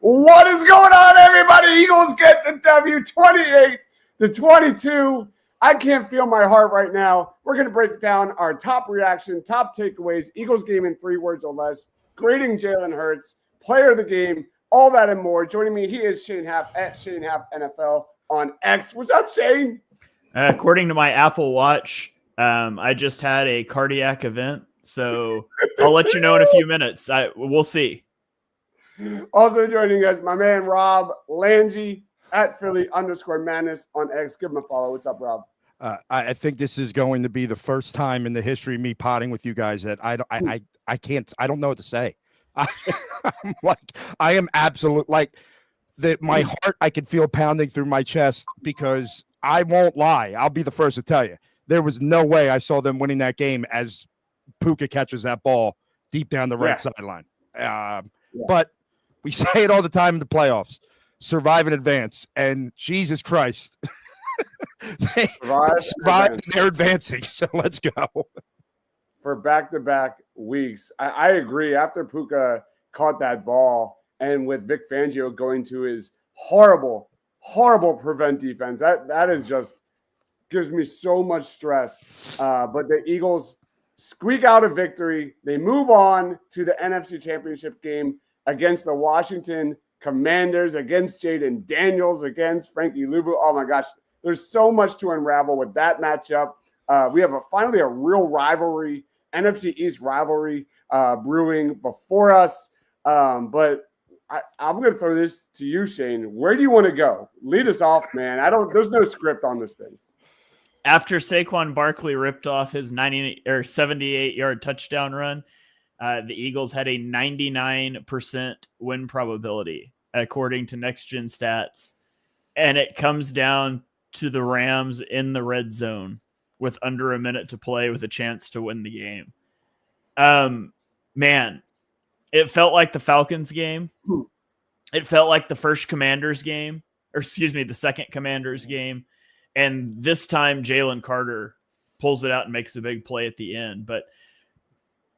What is going on, everybody? Eagles get the W 28-22. I can't feel my heart right now. We're going to break down our top reaction, top takeaways, Eagles game in 3 words or less, grading Jalen Hurts, player of the game, all that and more. Joining me, he is Shane Happ at Shane Happ NFL on X. What's up, Shane? According to my Apple Watch, I just had a cardiac event, so I'll let you know in a few minutes. We'll see. Also joining us, my man Rob Lange at Philly_Madness on X. Give him a follow. What's up, Rob? I think this is going to be the first time in the history of me potting with you guys that I don't know what to say. I am absolute my heart I can feel pounding through my chest because I won't lie. I'll be the first to tell you. There was no way I saw them winning that game as Puka catches that ball deep down the right sideline. But we say it all the time in the playoffs. Survive and advance. And Jesus Christ. they survived and they're advancing. So let's go. For back-to-back weeks. I agree. After Puka caught that ball and with Vic Fangio going to his horrible prevent defense, that is just gives me so much stress. But the Eagles squeak out a victory. They move on to the NFC Championship game against the Washington Commanders, against Jaden Daniels, against Frankie Luvu. Oh, my gosh. There's so much to unravel with that matchup. We have finally a real rivalry, NFC East rivalry brewing before us. But I'm going to throw this to you, Shane. Where do you want to go? Lead us off, man. There's no script on this thing. After Saquon Barkley ripped off his 78-yard touchdown run, the Eagles had a 99% win probability, according to Next Gen Stats. And it comes down to the Rams in the red zone with under a minute to play with a chance to win the game. Man, it felt like the Falcons game. It felt like the first Commanders game, the second Commanders game. And this time Jalen Carter pulls it out and makes a big play at the end. But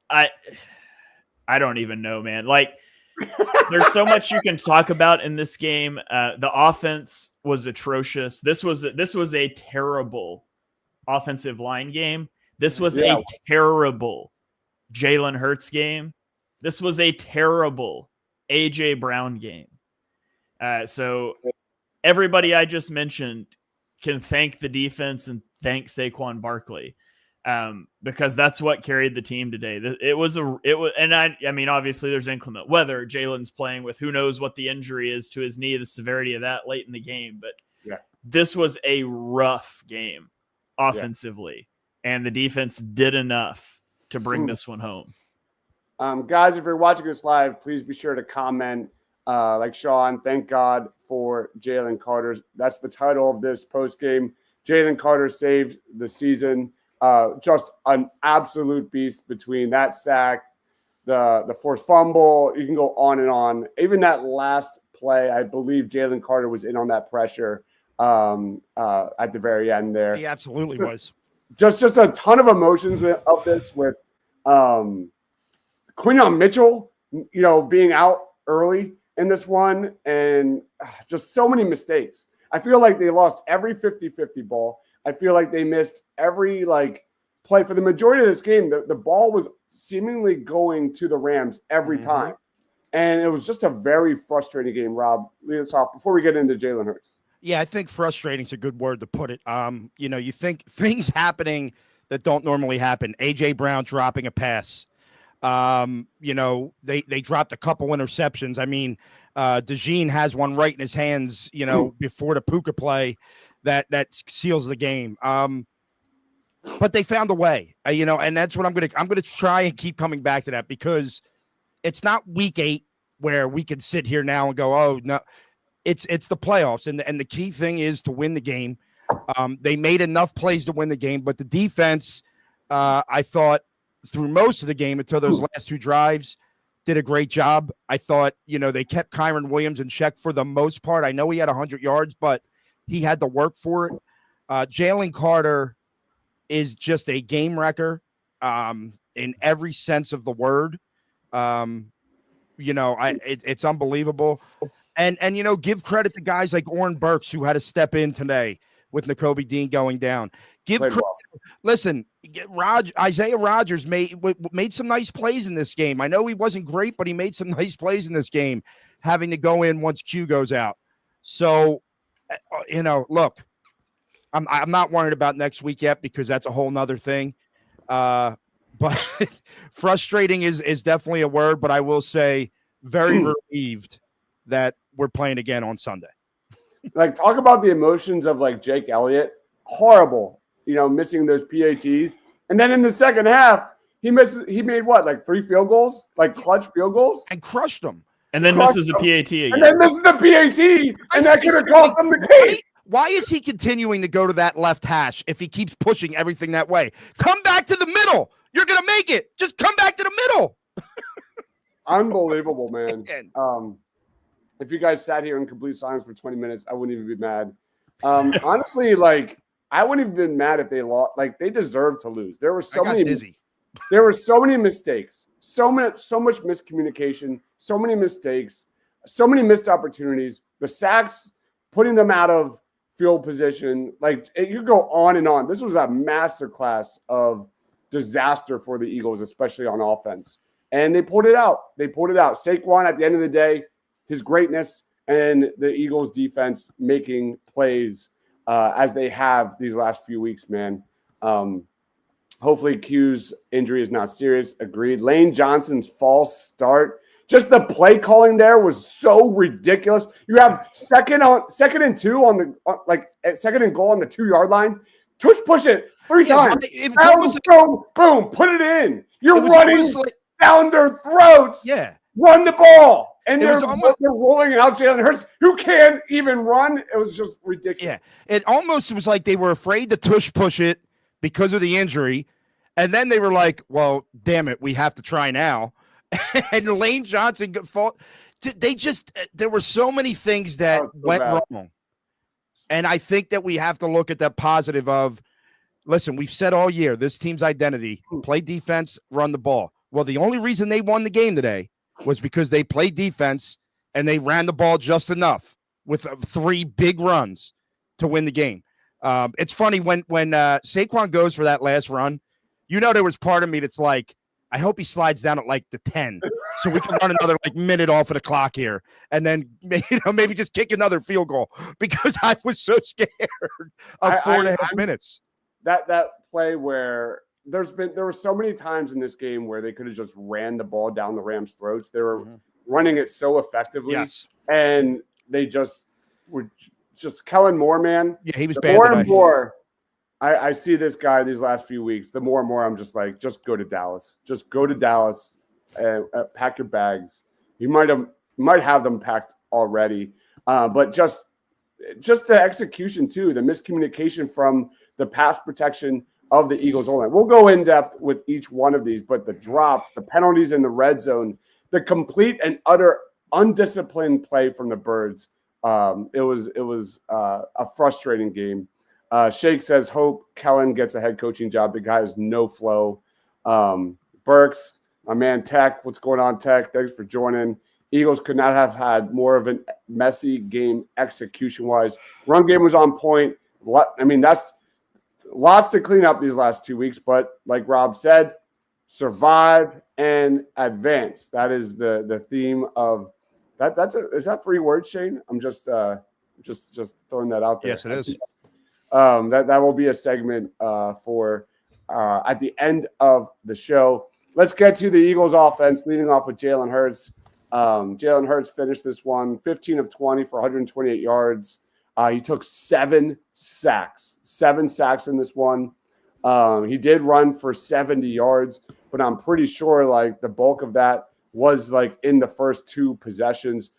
I don't even know, man. Like, there's so much you can talk about in this game. The offense was atrocious. This was a terrible offensive line game. This was a terrible Jalen Hurts game. This was a terrible A.J. Brown game. So everybody I just mentioned can thank the defense and thank Saquon Barkley. Because that's what carried the team today. I mean, obviously there's inclement weather. Jalen's playing with who knows what the injury is to his knee, the severity of that late in the game. But this was a rough game offensively, and the defense did enough to bring this one home. Guys, if you're watching this live, please be sure to comment like Sean. Thank God for Jalen Carter. That's the title of this post game. Jalen Carter saved the season. Just an absolute beast between that sack, the forced fumble. You can go on and on. Even that last play, I believe Jalen Carter was in on that pressure at the very end there. He absolutely was. Just a ton of emotions of this with Quinyon Mitchell, being out early in this one and just so many mistakes. I feel like they lost every 50-50 ball. I feel like they missed every play for the majority of this game. The ball was seemingly going to the Rams every time. And it was just a very frustrating game. Rob, lead us off before we get into Jalen Hurts. Yeah, I think frustrating is a good word to put it. You think things happening that don't normally happen. A.J. Brown dropping a pass. They dropped a couple interceptions. I mean, DeJean has one right in his hands, before the Puka play that seals the game. But they found a way, and that's what I'm going to try and keep coming back to that, because it's not week 8 where we can sit here now and go, oh no, it's the playoffs. And the key thing is to win the game. They made enough plays to win the game, but the defense, I thought through most of the game until those last 2 drives, did a great job. I thought, they kept Kyron Williams in check for the most part. I know he had 100 yards, but he had to work for it. Jalen Carter is just a game wrecker in every sense of the word. It's unbelievable. And give credit to guys like Oren Burks who had to step in today with Nakobe Dean going down. Give credit. Well. Listen, Isaiah Rodgers made some nice plays in this game. I know he wasn't great, but he made some nice plays in this game, having to go in once Q goes out. So, look, I'm not worried about next week yet because that's a whole nother thing. But frustrating is definitely a word, but I will say very relieved that we're playing again on Sunday. Like, talk about the emotions of like Jake Elliott. Horrible, missing those PATs. And then in the second half, he made what, like 3 field goals, like clutch field goals? And crushed them. And then misses a PAT again. And then misses the PAT, and that could have cost him the game. Why is he continuing to go to that left hash if he keeps pushing everything that way? Come back to the middle. You're going to make it. Just come back to the middle. Unbelievable, man. If you guys sat here in complete silence for 20 minutes, I wouldn't even be mad. Honestly, like, I wouldn't have been mad if they lost. Like, they deserved to lose. There were so many mistakes, so much miscommunication, so many mistakes, so many missed opportunities. The sacks, putting them out of field position, like, you go on and on. This was a masterclass of disaster for the Eagles, especially on offense. And they pulled it out. Saquon, at the end of the day, his greatness, and the Eagles defense making plays as they have these last few weeks, man. Hopefully Q's injury is not serious. Agreed. Lane Johnson's false start. Just the play calling there was so ridiculous. You have second and goal on the 2-yard line. Push it 3 times. Boom, put it in. You're running down their throats. Yeah. Run the ball. And they're rolling out Jalen Hurts, who can't even run. It was just ridiculous. Yeah. It almost was like they were afraid to push it because of the injury. And then they were like, well, damn it, we have to try now. And Lane Johnson there were so many things that went wrong. And I think that we have to look at that positive of, listen, we've said all year, this team's identity, play defense, run the ball. Well, the only reason they won the game today was because they played defense and they ran the ball just enough with 3 big runs to win the game. It's funny when Saquon goes for that last run, there was part of me that's like, I hope he slides down at like the 10 so we can run another minute off of the clock here and then maybe just kick another field goal because I was so scared of 4.5 minutes. That play where there were so many times in this game where they could have just ran the ball down the Rams' throats. They were running it so effectively. Yes. And they just were Kellen Moore, man. Yeah, he was the bad more today. And more I see this guy these last few weeks, the more and more I'm just like, just go to Dallas. Just go to Dallas and pack your bags. You might have them packed already. But just the execution too, the miscommunication from the pass protection of the Eagles O-line. We'll go in depth with each one of these, but the drops, the penalties in the red zone, the complete and utter undisciplined play from the Birds. It was a frustrating game. Shake says, hope Kellen gets a head coaching job. The guy has no flow. Burks, my man Tech, what's going on, Tech? Thanks for joining. Eagles could not have had more of a messy game execution-wise. Run game was on point. I mean, that's lots to clean up these last 2 weeks, but like Rob said, survive and advance. That is the theme of that. Is that 3 words, Shane? I'm just throwing that out there. Yes, it is. That will be a segment for at the end of the show. Let's get to the Eagles offense, leading off with Jalen Hurts. Jalen Hurts finished this one 15 of 20 for 128 yards. He took 7 sacks in this one. He did run for 70 yards, but I'm pretty sure like the bulk of that was like in the first 2 possessions.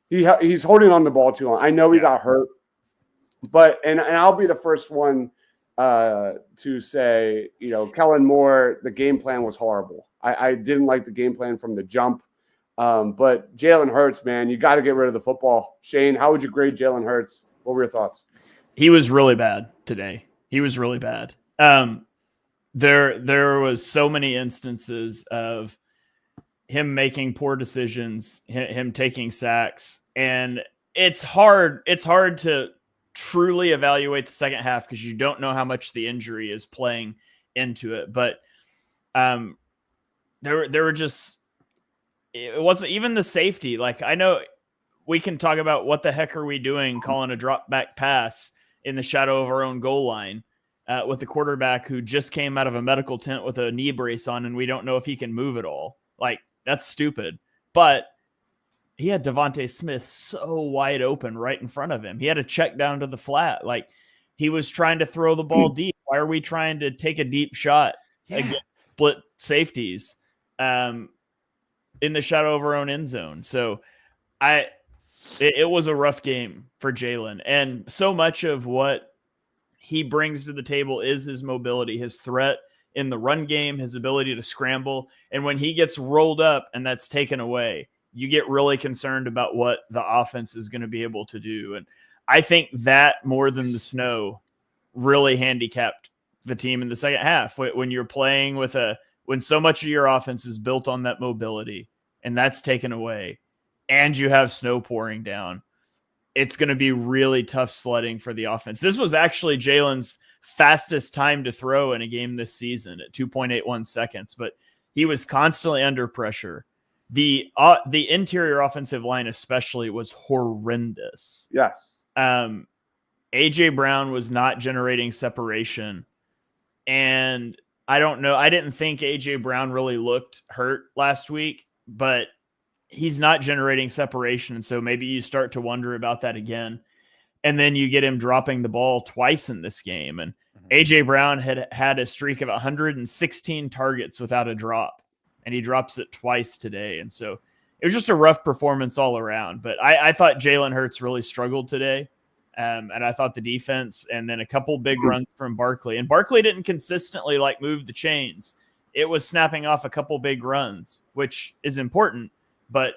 He's holding on the ball too long. I know he got hurt, but and I'll be the first one to say, Kellen Moore, the game plan was horrible. I didn't like the game plan from the jump. But Jalen Hurts, man, you got to get rid of the football. Shane, how would you grade Jalen Hurts? What were your thoughts? He was really bad today. He was really bad. There was so many instances of him making poor decisions, him taking sacks. And it's hard to truly evaluate the second half because you don't know how much the injury is playing into it. But there were just, it wasn't even the safety. Like, I know we can talk about what the heck are we doing calling a drop back pass in the shadow of our own goal line with the quarterback who just came out of a medical tent with a knee brace on, and we don't know if he can move at all. Like, that's stupid. But he had Devontae Smith so wide open right in front of him. He had to check down to the flat. Like, he was trying to throw the ball deep. Why are we trying to take a deep shot against split safeties in the shadow of our own end zone? So it was a rough game for Jalen. And so much of what he brings to the table is his mobility, his threat in the run game, his ability to scramble. And when he gets rolled up and that's taken away, you get really concerned about what the offense is going to be able to do. And I think that more than the snow really handicapped the team in the second half when you're playing with when so much of your offense is built on that mobility and that's taken away and you have snow pouring down. It's going to be really tough sledding for the offense. This was actually Jalen's fastest time to throw in a game this season at 2.81 seconds, but he was constantly under pressure. The interior offensive line especially was horrendous. Yes. AJ Brown was not generating separation. And I don't know. I didn't think AJ Brown really looked hurt last week, but he's not generating separation. And so maybe you start to wonder about that again. And then you get him dropping the ball twice in this game. And AJ Brown had a streak of 116 targets without a drop, and he drops it twice today. And so it was just a rough performance all around. But I thought Jalen Hurts really struggled today. And I thought the defense, and then a couple big runs from Barkley. And Barkley didn't consistently move the chains. It was snapping off a couple big runs, which is important. But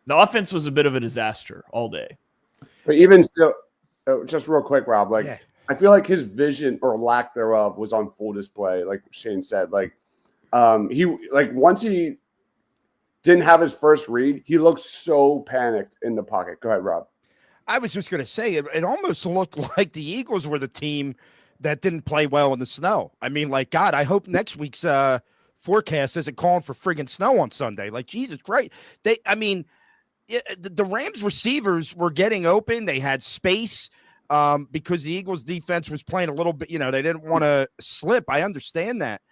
the offense was a bit of a disaster all day. But even still, just real quick, Rob, I feel like his vision or lack thereof was on full display, like Shane said. Once he didn't have his first read, he looked so panicked in the pocket. Go ahead, Rob. I was just going to say, it almost looked like the Eagles were the team that didn't play well in the snow. I mean, God, I hope next week's forecast isn't calling for friggin' snow on Sunday. Jesus Christ. The Rams receivers were getting open. They had space because the Eagles defense was playing a little bit, they didn't want to slip. I understand that.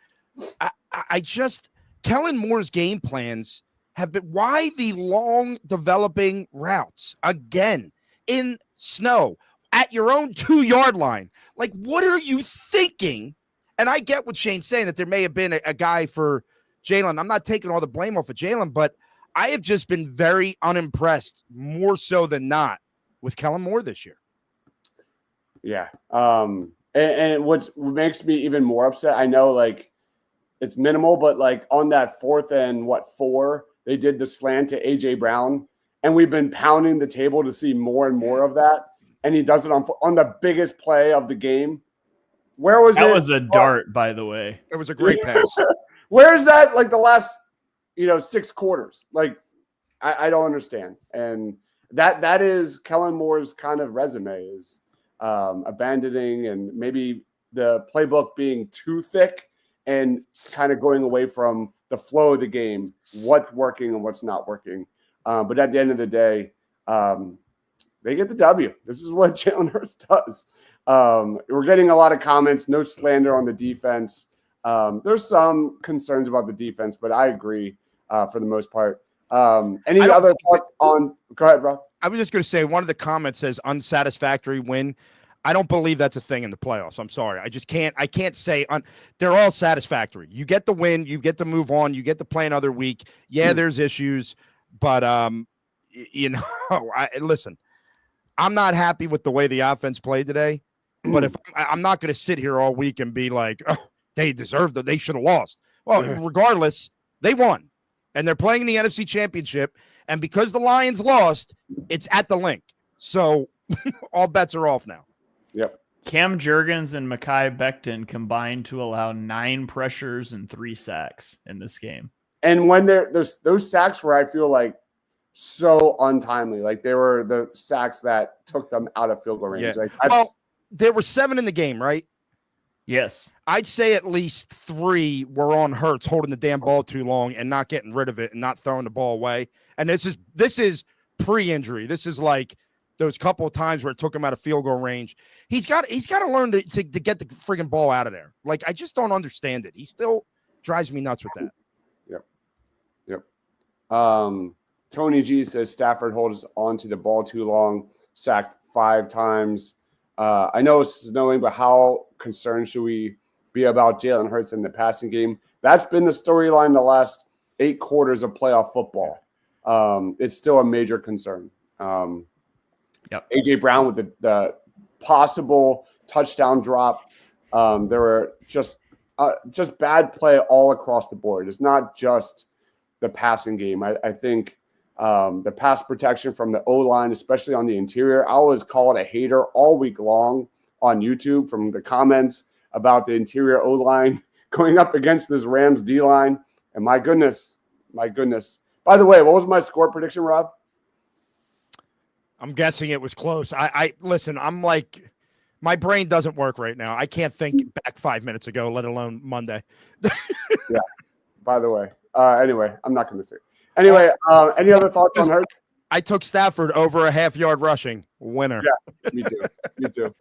Kellen Moore's game plans have been, why the long developing routes again in snow at your own 2-yard line? What are you thinking? And I get what Shane's saying, that there may have been a guy for Jalen. I'm not taking all the blame off of Jalen, but I have just been very unimpressed, more so than not, with Kellen Moore this year. Yeah. And what makes me even more upset, I know it's minimal, but on that 4th and 4, they did the slant to AJ Brown, and we've been pounding the table to see more and more of that. And he does it on the biggest play of the game. Where was that? That was a dart, by the way. It was a great pass. Where is that? The last, 6 quarters. I don't understand. And that is Kellen Moore's kind of resume, is abandoning and maybe the playbook being too thick and kind of going away from the flow of the game, what's working and what's not working. But at the end of the day, they get the W. This is what Jalen Hurts does. We're getting a lot of comments, no slander on the defense. There's some concerns about the defense, but I agree for the most part. Any other thoughts on – go ahead, bro. I was just going to say, one of the comments says unsatisfactory win. I don't believe that's a thing in the playoffs. I'm sorry. I can't say they're all satisfactory. You get the win, you get to move on, you get to play another week. Yeah, there's issues, but listen, I'm not happy with the way the offense played today, but if I'm not going to sit here all week and be like, oh, they deserved it, they should have lost. Well, regardless, they won, and they're playing in the NFC Championship, and because the Lions lost, it's at the link. So all bets are off now. Yep. Cam Jurgens and Mekhi Becton combined to allow 9 pressures and 3 sacks in this game. And when those sacks were, I feel like, so untimely. Like they were the sacks that took them out of field goal range. Yeah. Like there were 7 in the game, right? Yes. I'd say at least 3 were on Hurts holding the damn ball too long and not getting rid of it and not throwing the ball away. And this is pre-injury. This is like those couple of times where it took him out of field goal range. He's got to learn to get the friggin' ball out of there. Like, I just don't understand it. He still drives me nuts with that. Yep. Tony G says Stafford holds on to the ball too long, sacked 5 times. I know it's snowing, but how concerned should we be about Jalen Hurts in the passing game? That's been the storyline the last 8 quarters of playoff football. It's still a major concern. A.J. Brown with the possible touchdown drop. There were just bad play all across the board. It's not just the passing game. I think the pass protection from the O-line, especially on the interior, I always call it a hater all week long on YouTube from the comments about the interior O-line going up against this Rams D-line. And my goodness. By the way, what was my score prediction, Rob? I'm guessing it was close. I listen, I'm like, my brain doesn't work right now. I can't think back 5 minutes ago, let alone Monday. Yeah. By the way. Anyway, I'm not going to say. Anyway, any other thoughts on Hurts? I took Stafford over a half-yard rushing. Winner. Yeah, me too.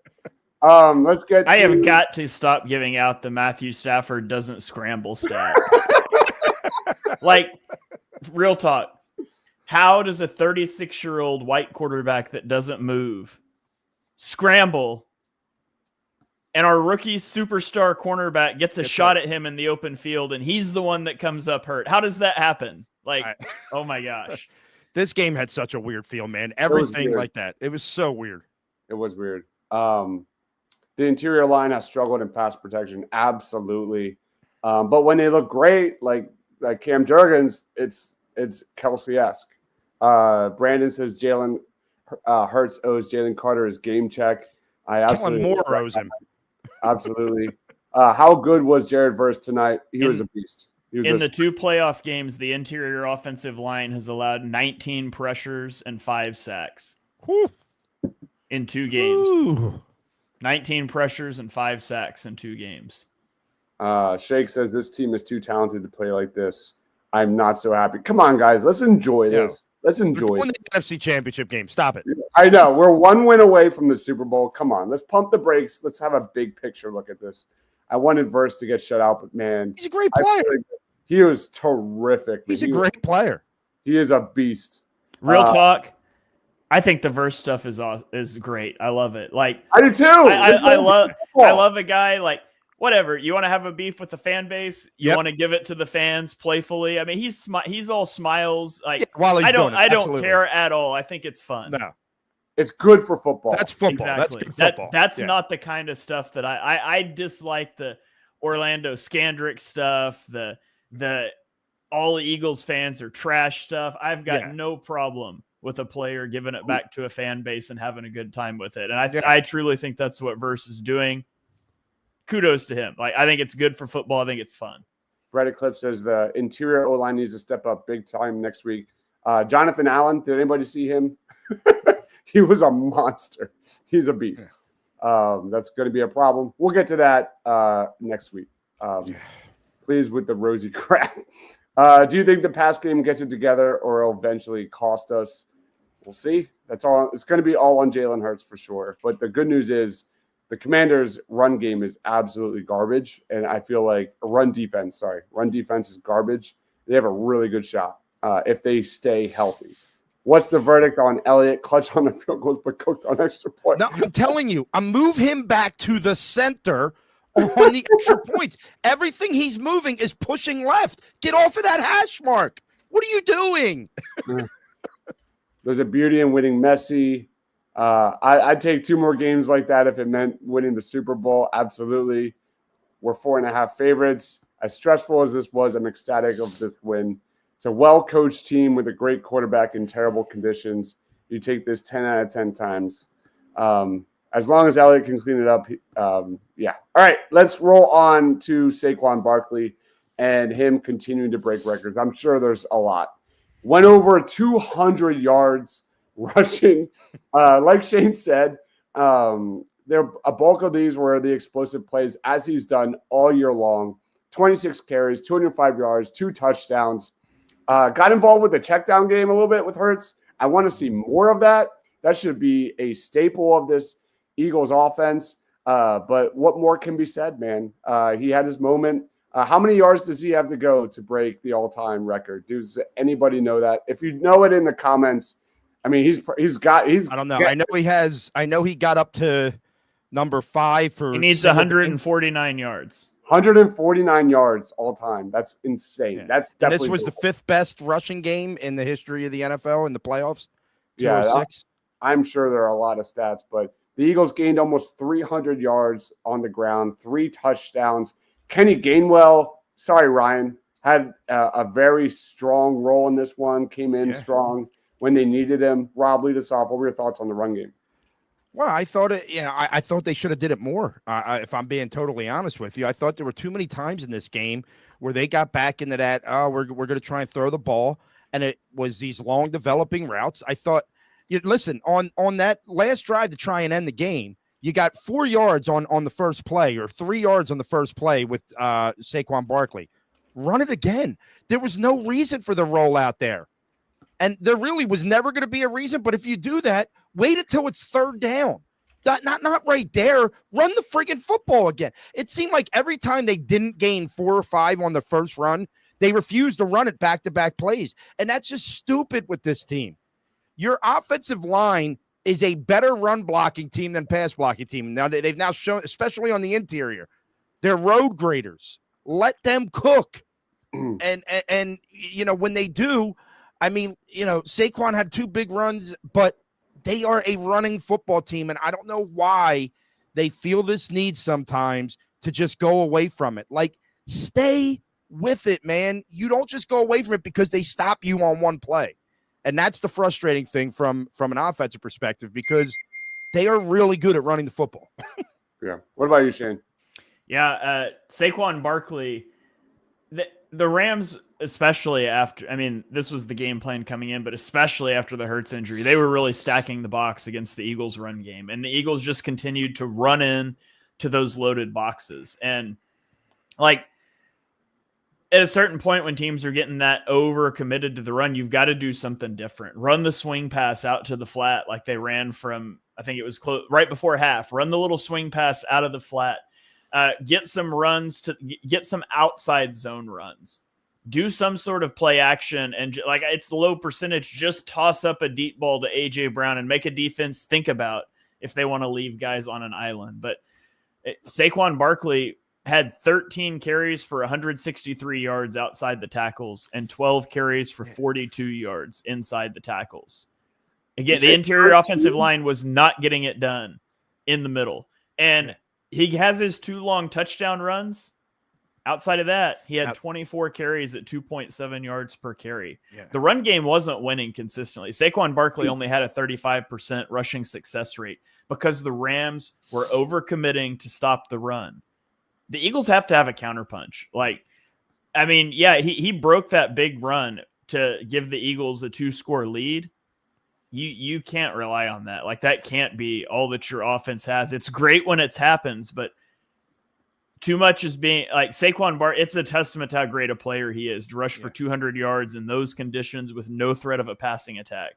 Let's get. I have got to stop giving out the Matthew Stafford doesn't scramble stat. Like, real talk. How does a 36-year-old white quarterback that doesn't move scramble, and our rookie superstar cornerback gets a shot at him in the open field, and he's the one that comes up hurt? How does that happen? Like, oh my gosh. This game had such a weird feel, man. Everything like that. It was so weird. It was weird. The interior line has struggled in pass protection. Absolutely. But when they look great, like Cam Jurgens, it's Kelsey-esque. Brandon says Jalen Hurts owes Jalen Carter his game check. I absolutely Moore owes him. Absolutely. How good was Jared Verse tonight? He was a beast. In the 2 playoff games, the interior offensive line has allowed 19 pressures and 5 sacks. Whew. In 2 games. Ooh. 19 pressures and 5 sacks in 2 games. Shake says this team is too talented to play like this. I'm not so happy. Come on, guys. Let's enjoy this. Let's enjoy We're the NFC Championship game. Stop it. I know. We're 1 win away from the Super Bowl. Come on. Let's pump the brakes. Let's have a big picture look at this. I wanted Verse to get shut out, but, man. He's a great player. He was terrific. He's a great player. He is a beast. Real talk. I think the Verse stuff is great. I love it. Like, I do too. I love a guy like, whatever. You want to have a beef with the fan base? You want to give it to the fans playfully? I mean, he's all smiles. Like, while he's I don't care at all. I think it's fun. No. It's good for football. That's football. Exactly. That's good football. That's not the kind of stuff that I dislike. The Orlando Scandrick stuff, the all Eagles fans are trash stuff. I've got no problem with a player giving it back to a fan base and having a good time with it. And I truly think that's what Verse is doing. Kudos to him. Like, I think it's good for football. I think it's fun. Brett Eclipse says the interior O-line needs to step up big time next week. Jonathan Allen, did anybody see him? He was a monster. He's a beast. That's going to be a problem. We'll get to that next week. Please with the rosy crap. Do you think the pass game gets it together or it'll eventually cost us? We'll see. That's all. It's going to be all on Jalen Hurts for sure. But the good news is the Commanders' run game is absolutely garbage. And I feel like run defense is garbage. They have a really good shot if they stay healthy. What's the verdict on Elliott? Clutch on the field goals, but cooked on extra points. No, I'm telling you, I move him back to the center on the extra points. Everything he's moving is pushing left. Get off of that hash mark. What are you doing? There's a beauty in winning messy. I'd take 2 more games like that if it meant winning the Super Bowl. Absolutely. We're 4.5 favorites. As stressful as this was, I'm ecstatic of this win. It's a well-coached team with a great quarterback in terrible conditions. You take this 10 out of 10 times. As long as Elliott can clean it up, yeah. All right, let's roll on to Saquon Barkley. and him continuing to break records. I'm sure there's a lot. Went over 200 yards rushing. Like Shane said, a bulk of these were the explosive plays, as he's done all year long. 26 carries, 205 yards, 2 touchdowns. Got involved with the check down game a little bit with Hurts. I want to see more of that. That should be a staple of this Eagles offense. But what more can be said, man? He had his moment. How many yards does he have to go to break the all-time record? Does anybody know that? If you know it in the comments, I mean, he's. I don't know. I know he got up to number 5 for. He needs 149 yards. 149 yards all time. That's insane. Yeah. That's definitely. And this was the 5th best rushing game in the history of the NFL in the playoffs. Yeah, I'm sure there are a lot of stats, but the Eagles gained almost 300 yards on the ground, 3 touchdowns. Kenny Gainwell, sorry, Ryan, had a very strong role in this one, came in strong when they needed him. Rob, lead us off. What were your thoughts on the run game? Well, I thought I thought they should have did it more. If I'm being totally honest with you, I thought there were too many times in this game where they got back into that. Oh, we're going to try and throw the ball, and it was these long developing routes. I thought, listen, on that last drive to try and end the game, you got 4 yards on the first play or 3 yards on the first play with Saquon Barkley. Run it again. There was no reason for the rollout there. And there really was never going to be a reason. But if you do that, wait until it's 3rd down. Not right there. Run the friggin' football again. It seemed like every time they didn't gain 4 or 5 on the first run, they refused to run it back-to-back plays. And that's just stupid with this team. Your offensive line is a better run blocking team than pass blocking team. Now they've now shown, especially on the interior, they're road graders. Let them cook. And when they do, I mean, Saquon had 2 big runs, but they are a running football team. And I don't know why they feel this need sometimes to just go away from it. Like, stay with it, man. You don't just go away from it because they stop you on one play. And that's the frustrating thing from an offensive perspective, because they are really good at running the football. Yeah. What about you, Shane? Yeah. Saquon Barkley, the Rams, especially after, I mean, this was the game plan coming in, but especially after the Hurts injury, they were really stacking the box against the Eagles run game. And the Eagles just continued to run in to those loaded boxes. And like, at a certain point when teams are getting that over committed to the run, you've got to do something different. Run the swing pass out to the flat like they ran from, I think it was right before half. Run the little swing pass out of the flat. Get some runs to get some outside zone runs. Do some sort of play action, and like, it's low percentage. Just toss up a deep ball to AJ Brown and make a defense think about if they want to leave guys on an island. But Saquon Barkley had 13 carries for 163 yards outside the tackles and 12 carries for 42 yards inside the tackles. Again, the interior offensive line was not getting it done in the middle. And he has his 2 long touchdown runs. Outside of that, he had 24 carries at 2.7 yards per carry. Yeah. The run game wasn't winning consistently. Saquon Barkley only had a 35% rushing success rate because the Rams were overcommitting to stop the run. The Eagles have to have a counterpunch. Like, I mean, yeah, he broke that big run to give the Eagles a 2-score lead. You can't rely on that. Like, that can't be all that your offense has. It's great when it happens, but too much is being like Saquon it's a testament to how great a player he is to rush for 200 yards in those conditions with no threat of a passing attack.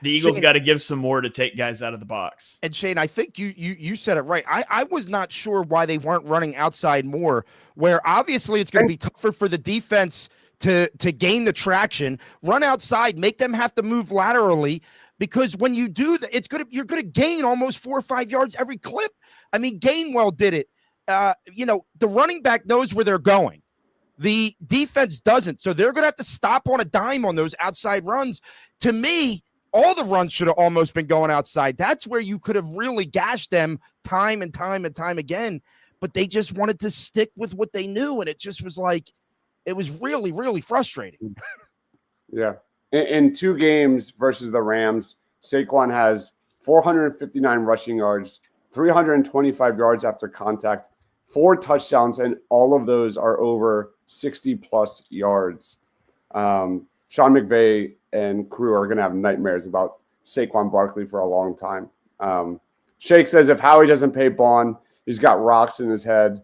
The Eagles got to give some more to take guys out of the box. And Shane, I think you said it right. I was not sure why they weren't running outside more, where obviously it's going to be tougher for the defense to gain the traction. Run outside, make them have to move laterally, because when you do that, you're going to gain almost 4 or 5 yards every clip. I mean, Gainwell did it. The running back knows where they're going. The defense doesn't. So they're going to have to stop on a dime on those outside runs. To me, all the runs should have almost been going outside. That's where you could have really gashed them time and time and time again. But they just wanted to stick with what they knew. And it just was like, it was really, really frustrating. Yeah. In 2 games versus the Rams, Saquon has 459 rushing yards, 325 yards after contact, 4 touchdowns, and all of those are over 60-plus yards. Sean McVay and crew are going to have nightmares about Saquon Barkley for a long time. Shake says if Howie doesn't pay Bond, he's got rocks in his head.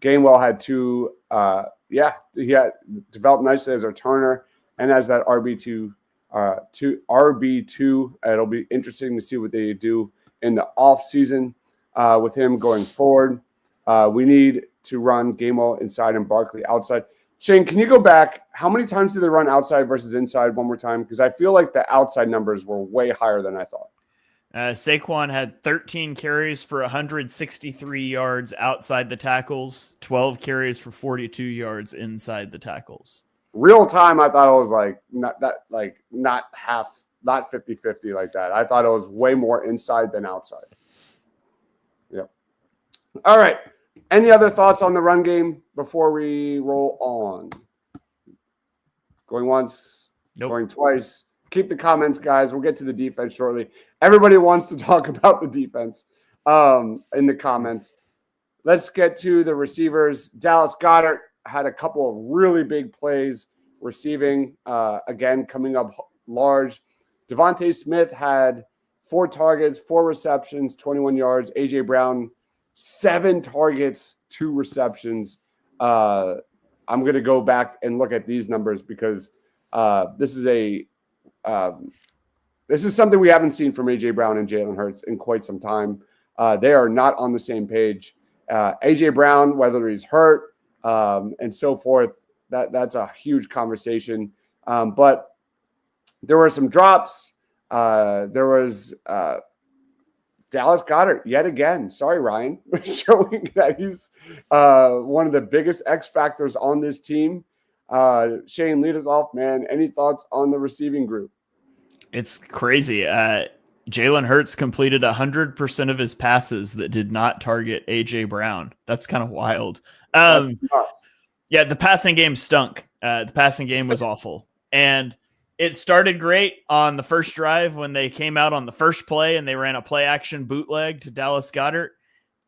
Gainwell had 2. He had developed nicely as a returner and as that RB2. RB2. It'll be interesting to see what they do in the offseason with him going forward. We need to run Gainwell inside and Barkley outside. Shane, can you go back? How many times did they run outside versus inside one more time? Because I feel like the outside numbers were way higher than I thought. Saquon had 13 carries for 163 yards outside the tackles, 12 carries for 42 yards inside the tackles. Real time, I thought it was not 50-50 like that. I thought it was way more inside than outside. Yep. All right. Any other thoughts on the run game before we roll on? Going once, nope. Going twice. Keep the comments, guys. We'll get to the defense shortly. Everybody wants to talk about the defense in the comments. Let's get to the receivers. Dallas Goedert had a couple of really big plays receiving, again, coming up large. Devontae Smith had 4 targets, 4 receptions, 21 yards. A.J. Brown, 7 targets, 2 receptions. I'm going to go back and look at these numbers because this is something we haven't seen from A.J. Brown and Jalen Hurts in quite some time. They are not on the same page. A.J. Brown, whether he's hurt and so forth, that's a huge conversation. But there were some drops. There was Dallas Goedert yet again. Sorry, Ryan, showing that he's one of the biggest X factors on this team. Shane, lead us off, man. Any thoughts on the receiving group? It's crazy. Jalen Hurts completed 100% of his passes that did not target A.J. Brown. That's kind of wild. Yeah, the passing game stunk. The passing game was awful. And it started great on the first drive when they came out on the first play and they ran a play action bootleg to Dallas Goedert.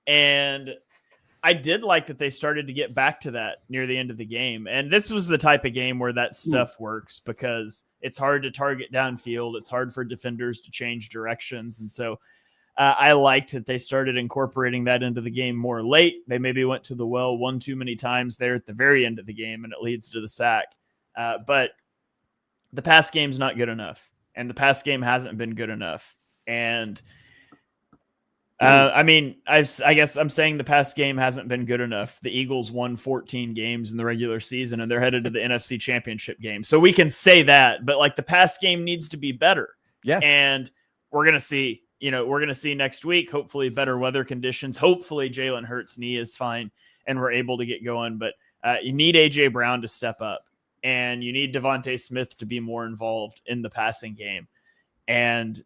And I did like that they started to get back to that near the end of the game. And this was the type of game where that stuff works because it's hard to target downfield. It's hard for defenders to change directions. And so I liked that they started incorporating that into the game more late. They maybe went to the well one too many times there at the very end of the game, and it leads to the sack. But the pass game's not good enough, and the pass game hasn't been good enough. And I guess I'm saying the pass game hasn't been good enough. The Eagles won 14 games in the regular season, and they're headed to the NFC Championship game. So we can say that, but the pass game needs to be better. Yeah. And we're going to see, next week, hopefully better weather conditions. Hopefully Jalen Hurts' knee is fine and we're able to get going. But you need A.J. Brown to step up, and you need Devontae Smith to be more involved in the passing game. And,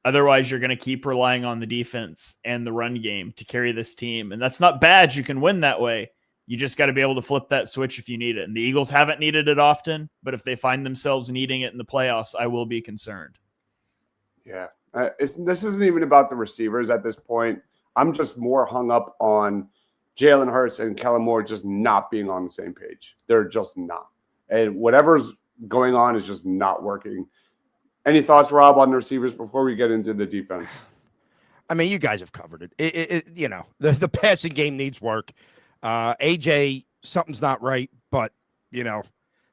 otherwise, you're going to keep relying on the defense and the run game to carry this team. And that's not bad. You can win that way. You just got to be able to flip that switch if you need it. And the Eagles haven't needed it often, but if they find themselves needing it in the playoffs, I will be concerned. Yeah. This isn't even about the receivers at this point. I'm just more hung up on Jalen Hurts and Kellen Moore just not being on the same page. They're just not. And whatever's going on is just not working. Any thoughts, Rob, on the receivers before we get into the defense? I mean, you guys have covered it. The passing game needs work. AJ, something's not right, but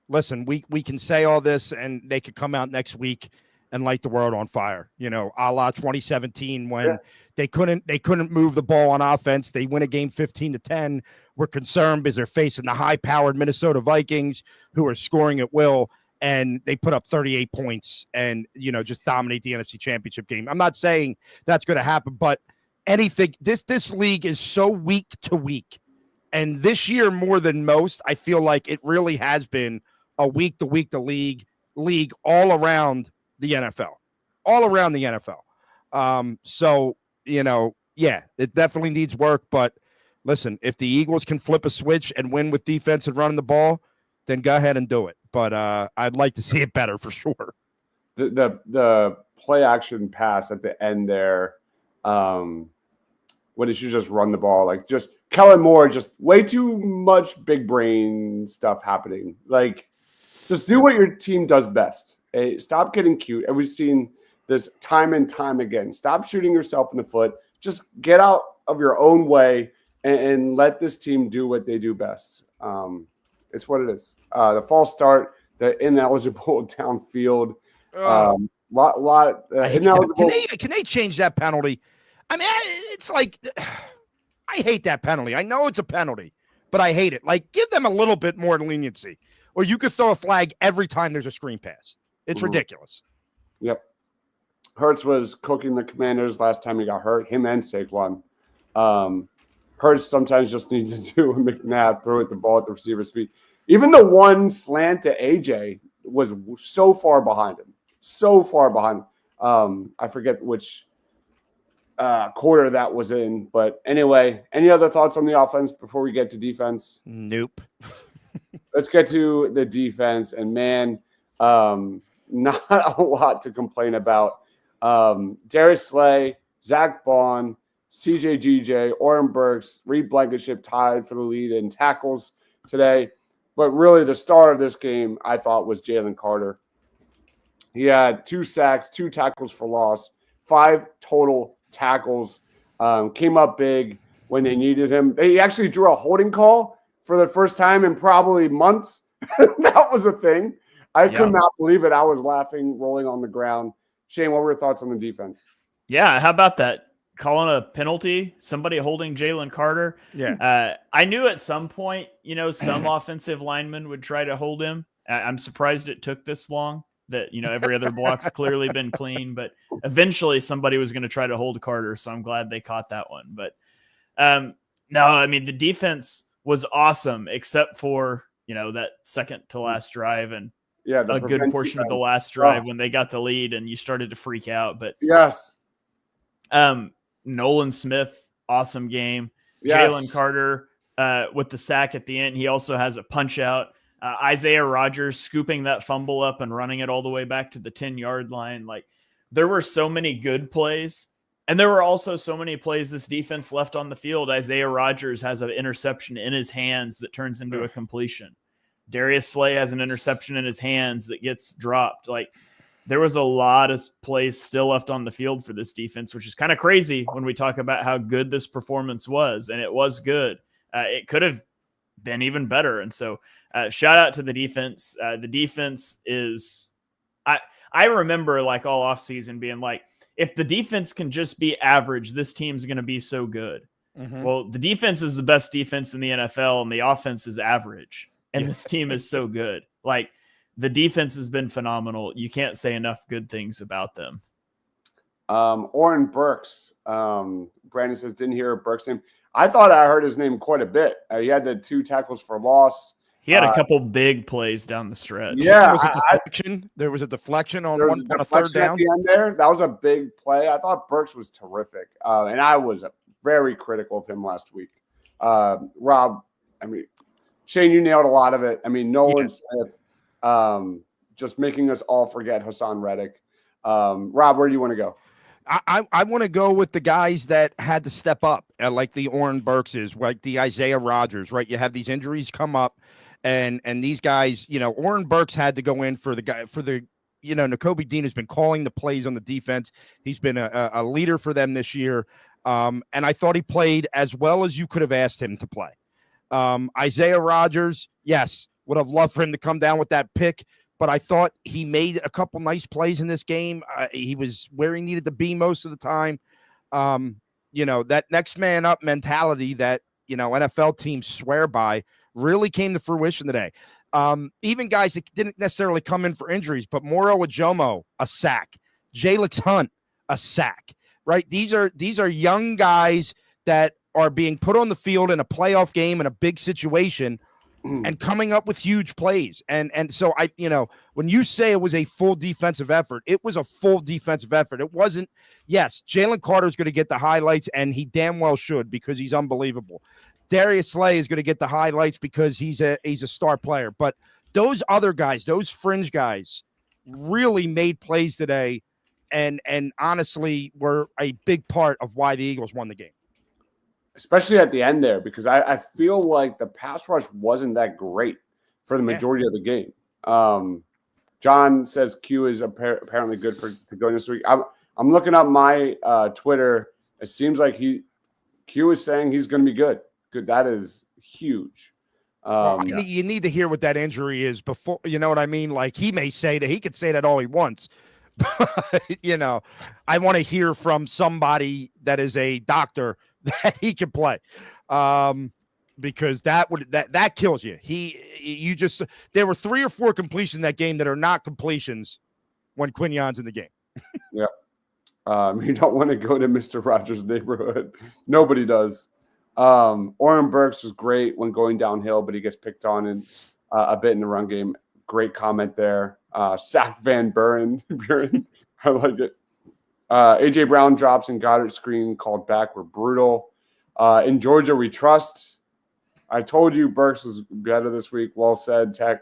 listen, we can say all this and they could come out next week and light the world on fire, a la 2017 when they couldn't move the ball on offense. They win a game 15-10. We're concerned because they're facing the high-powered Minnesota Vikings who are scoring at will, and they put up 38 points and, just dominate the NFC Championship game. I'm not saying that's going to happen, but anything, this league is so week to week. And this year, more than most, I feel like it really has been a week to week league all around the NFL, So, it definitely needs work. But listen, if the Eagles can flip a switch and win with defense and running the ball, then go ahead and do it. But I'd like to see it better for sure. The play action pass at the end there, when it should just run the ball. Like just Kellen Moore, just way too much big brain stuff happening. Like just do what your team does best. Stop getting cute. And we've seen this time and time again. Stop shooting yourself in the foot. Just get out of your own way and let this team do what they do best. It's what it is. The false start, the ineligible downfield. Ineligible. Can they change that penalty? I mean, it's like I hate that penalty. I know it's a penalty, but I hate it. Like, give them a little bit more leniency, or you could throw a flag every time there's a screen pass. It's ridiculous. Yep. Hurts was cooking the Commanders last time he got hurt. Him and Saquon. Hurts sometimes just needs to do a McNabb, throw at the ball at the receiver's feet. Even the one slant to AJ was so far behind him. So far behind him. I forget which quarter that was in. But anyway, any other thoughts on the offense before we get to defense? Nope. Let's get to the defense. And, man, not a lot to complain about. Darius Slay, Zach Bond, CJ GJ, Oren Burks, Reed Blankenship tied for the lead in tackles today. But really the star of this game, I thought, was Jalen Carter. He had 2 sacks, 2 tackles for loss, 5 total tackles. Came up big when they needed him. He actually drew a holding call for the first time in probably months. That was a thing. I could not believe it. I was laughing, rolling on the ground. Shane, what were your thoughts on the defense? Yeah, how about that? Calling a penalty, somebody holding Jalen Carter. Yeah. I knew at some point, some offensive lineman would try to hold him. I'm surprised it took this long, that, every other block's clearly been clean, but eventually somebody was going to try to hold Carter. So I'm glad they caught that one. But no, I mean, the defense was awesome, except for, that second to last drive and a good portion of the last drive when they got the lead and you started to freak out. But yes. Nolan Smith, awesome game. Yes. Jalen Carter with the sack at the end. He also has a punch out. Isaiah Rodgers scooping that fumble up and running it all the way back to the 10-yard line. Like, there were so many good plays, and there were also so many plays this defense left on the field. Isaiah Rodgers has an interception in his hands that turns into a completion. Darius Slay has an interception in his hands that gets dropped. Like, there was a lot of plays still left on the field for this defense, which is kind of crazy when we talk about how good this performance was, and it was good. It could have been even better. And so shout out to the defense. The defense is I remember, like, all offseason being like, if the defense can just be average, this team's going to be so good. Mm-hmm. Well, the defense is the best defense in the NFL, and the offense is average. And this team is so good. Like, the defense has been phenomenal. You can't say enough good things about them. Oren Burks. Brandon says, didn't hear Burks' name. I thought I heard his name quite a bit. He had the 2 tackles for loss. He had a couple big plays down the stretch. Yeah. There was a deflection on a third down. At the end there. That was a big play. I thought Burks was terrific. And I was very critical of him last week. Rob, Shane, you nailed a lot of it. Nolan Smith, just making us all forget Hassan Reddick. Rob, where do you want to go? I want to go with the guys that had to step up, like the Oren Burkses, like the Isaiah Rodgers, right? You have these injuries come up, and these guys, Oren Burks had to go in for Nakobe Dean has been calling the plays on the defense. He's been a leader for them this year. And I thought he played as well as you could have asked him to play. Isaiah Rodgers, yes, would have loved for him to come down with that pick, but I thought he made a couple nice plays in this game. He was where he needed to be most of the time. That next man up mentality that, NFL teams swear by really came to fruition today. Even guys that didn't necessarily come in for injuries, but Moro Ajomo, a sack. Jalix Hunt, a sack, right? These are young guys that are being put on the field in a playoff game in a big situation and coming up with huge plays. And so when you say it was a full defensive effort, it was a full defensive effort. It wasn't, yes, Jalen Carter's going to get the highlights, and he damn well should, because he's unbelievable. Darius Slay is going to get the highlights because he's a star player. But those other guys, those fringe guys, really made plays today and honestly were a big part of why the Eagles won the game. especially at the end there, because I feel like the pass rush wasn't that great for the majority of the game. John says Q is apparently good to go this week. I'm looking up my Twitter. It seems like Q is saying he's going to be good. Good, that is huge. You need to hear what that injury is before. You know what I mean? Like he may say that he could say that all he wants, but I want to hear from somebody that is a doctor that he can play, because that kills you. There were 3 or 4 completions in that game that are not completions when Quignon's in the game. Yeah. You don't want to go to Mr. Rogers' neighborhood. Nobody does. Oren Burks was great when going downhill, but he gets picked on in a bit in the run game. Great comment there. Sack Van Buren. I like it. A.J. Brown drops and Goddard screen called back were brutal. In Georgia, we trust. I told you Burks was better this week. Well said, Tech.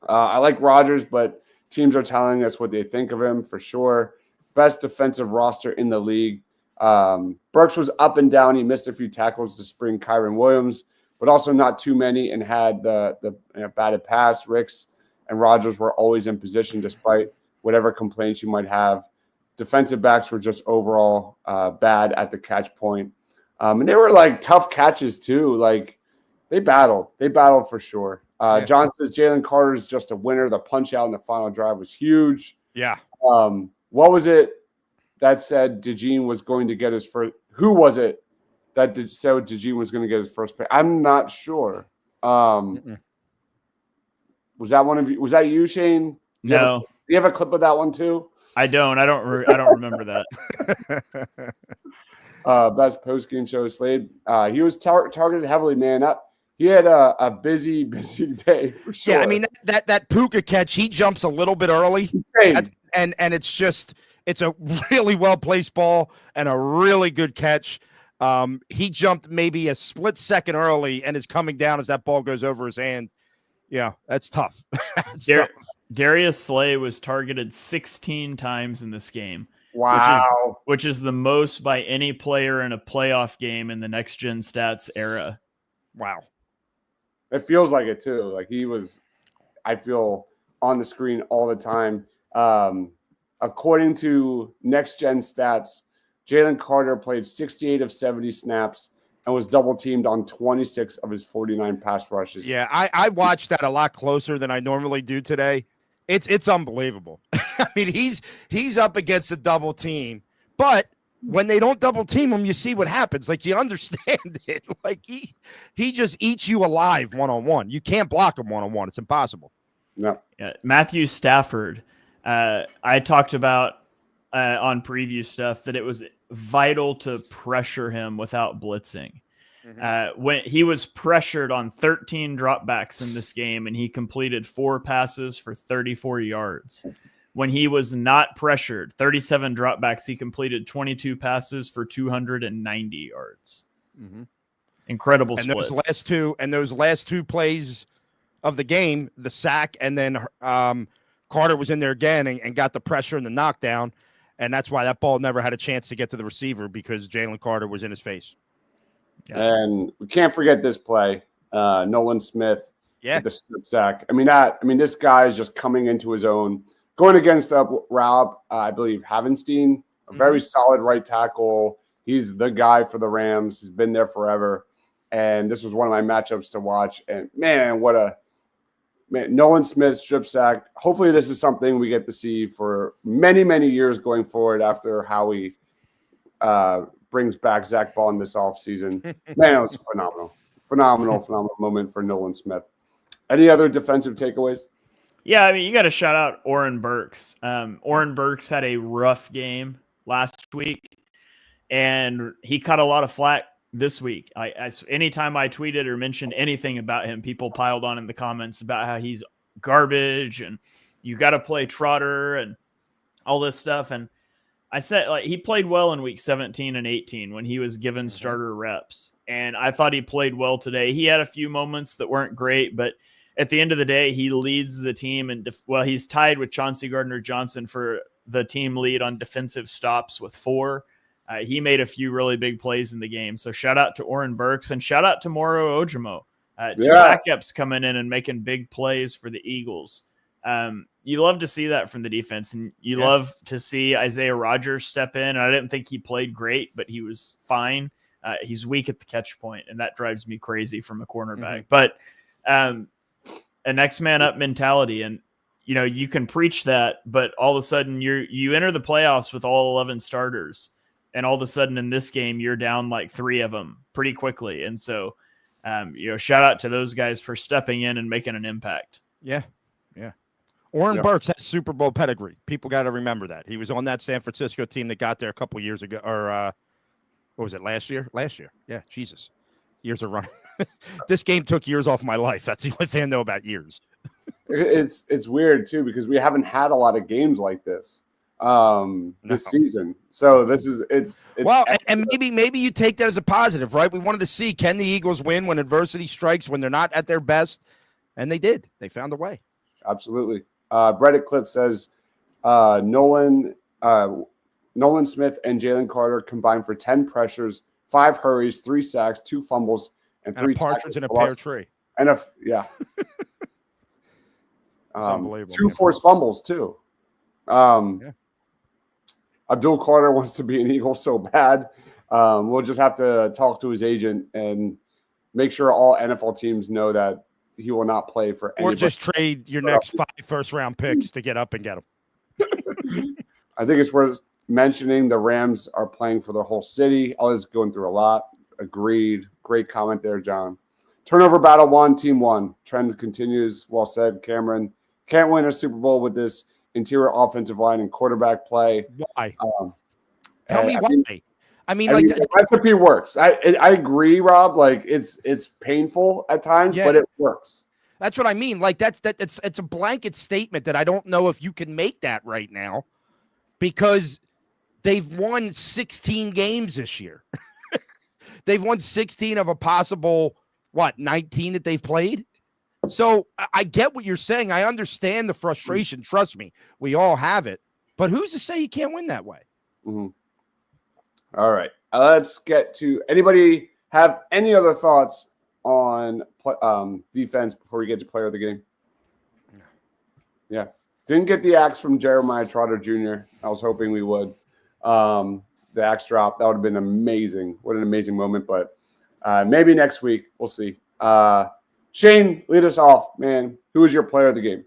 I like Rodgers, but teams are telling us what they think of him for sure. Best defensive roster in the league. Burks was up and down. He missed a few tackles to spring Kyron Williams, but also not too many, and had the batted pass. Ricks and Rodgers were always in position despite whatever complaints you might have. Defensive backs were just overall bad at the catch point. And they were like tough catches too. Like they battled for sure. John says Jalen Carter is just a winner. The punch out in the final drive was huge. Yeah. What was it that said DeJean was going to get his first? Who was it that said DeJean was going to get his first pick? I'm not sure. Was that one of you? Was that you, Shane? No. Do you have a clip of that one too? I don't remember that. Best post-game show, Slade. He was targeted heavily, man. He had a busy day for sure. Yeah, I mean that Puka catch, he jumps a little bit early, and it's a really well placed ball and a really good catch. He jumped maybe a split second early and is coming down as that ball goes over his hand. Yeah, that's tough. Tough. Darius Slay was targeted 16 times in this game. Wow. Which is the most by any player in a playoff game in the next gen stats era. Wow. It feels like it too. Like he was, I feel, on the screen all the time. According to next gen stats, Jalen Carter played 68 of 70 snaps and was double teamed on 26 of his 49 pass rushes. Yeah, I watched that a lot closer than I normally do today. It's unbelievable. I mean, he's up against a double team, but when they don't double team him, you see what happens. Like you understand it. Like he just eats you alive one-on-one. You can't block him one-on-one. It's impossible. No. Yeah, Matthew Stafford. I talked about on preview stuff that it was vital to pressure him without blitzing. When he was pressured on 13 dropbacks in this game, and he completed 4 passes for 34 yards. When he was not pressured, 37 dropbacks, he completed 22 passes for 290 yards. Incredible splits. Those last two plays of the game, the sack, and then Carter was in there again and got the pressure and the knockdown, and that's why that ball never had a chance to get to the receiver, because Jalen Carter was in his face. Yeah. And we can't forget this play, Nolan Smith with the strip sack. I mean, this guy is just coming into his own, going against Rob, I believe, Havenstein, a very solid right tackle. He's the guy for the Rams. He's been there forever. And this was one of my matchups to watch. And, man, Nolan Smith strip sack. Hopefully this is something we get to see for many, many years going forward after Howie brings back Zach Bond this offseason. Man, it was phenomenal moment for Nolan Smith. Any other defensive takeaways? Yeah, I mean, you got to shout out Oren Burks. Oren Burks had a rough game last week, and he caught a lot of flack this week. Anytime I tweeted or mentioned anything about him, people piled on in the comments about how he's garbage and you got to play Trotter and all this stuff. And I said, like, he played well in week 17 and 18 when he was given starter reps. And I thought he played well today. He had a few moments that weren't great, but at the end of the day, he leads the team. And he's tied with Chauncey Gardner-Johnson for the team lead on defensive stops with 4. He made a few really big plays in the game. So shout out to Oren Burks and shout out to Moro Ojimo. Two backups coming in and making big plays for the Eagles. You love to see that from the defense, and you love to see Isaiah Rodgers step in. I didn't think he played great, but he was fine. He's weak at the catch point, and that drives me crazy from a cornerback. But a next man up mentality, and you can preach that, but all of a sudden you enter the playoffs with all 11 starters, and all of a sudden in this game you're down like 3 of them pretty quickly, and so shout out to those guys for stepping in and making an impact. Yeah. Oren Burks has Super Bowl pedigree. People got to remember that. He was on that San Francisco team that got there a couple years ago, or what was it, last year? Last year. Yeah, Jesus. Years are running. This game took years off my life. That's the only thing I know about years. It's weird, too, because we haven't had a lot of games like this this season. So it's well, and maybe you take that as a positive, right? We wanted to see, can the Eagles win when adversity strikes, when they're not at their best? And they did. They found a way. Absolutely. Brett Eclipse says Nolan Smith and Jalen Carter combined for 10 pressures, 5 hurries, 3 sacks, 2 fumbles, and 3 partridge in a pear tree. And unbelievable. 2 forced fumbles too. Abdul Carter wants to be an Eagle so bad. We'll just have to talk to his agent and make sure all NFL teams know that he will not play for anybody. Or just trade your next 5 first-round picks to get up and get him. I think it's worth mentioning the Rams are playing for the whole city. I was going through a lot. Agreed. Great comment there, John. Turnover battle won, team won. Trend continues. Well said, Cameron. Can't win a Super Bowl with this interior offensive line and quarterback play. Why? Tell me why. I mean, the recipe works. I agree, Rob. Like it's painful at times, but it works. That's what I mean. Like it's a blanket statement that I don't know if you can make that right now, because they've won 16 games this year. They've won 16 of a possible 19 that they've played. So I get what you're saying. I understand the frustration. Trust me, we all have it. But who's to say you can't win that way? Mm-hmm. All right, let's get to anybody have any other thoughts on defense before we get to player of the game? Yeah, didn't get the axe from Jeremiah Trotter Jr. I was hoping we would. The axe drop, that would have been amazing. What an amazing moment, but maybe next week. We'll see. Shane, lead us off, man. Who is your player of the game?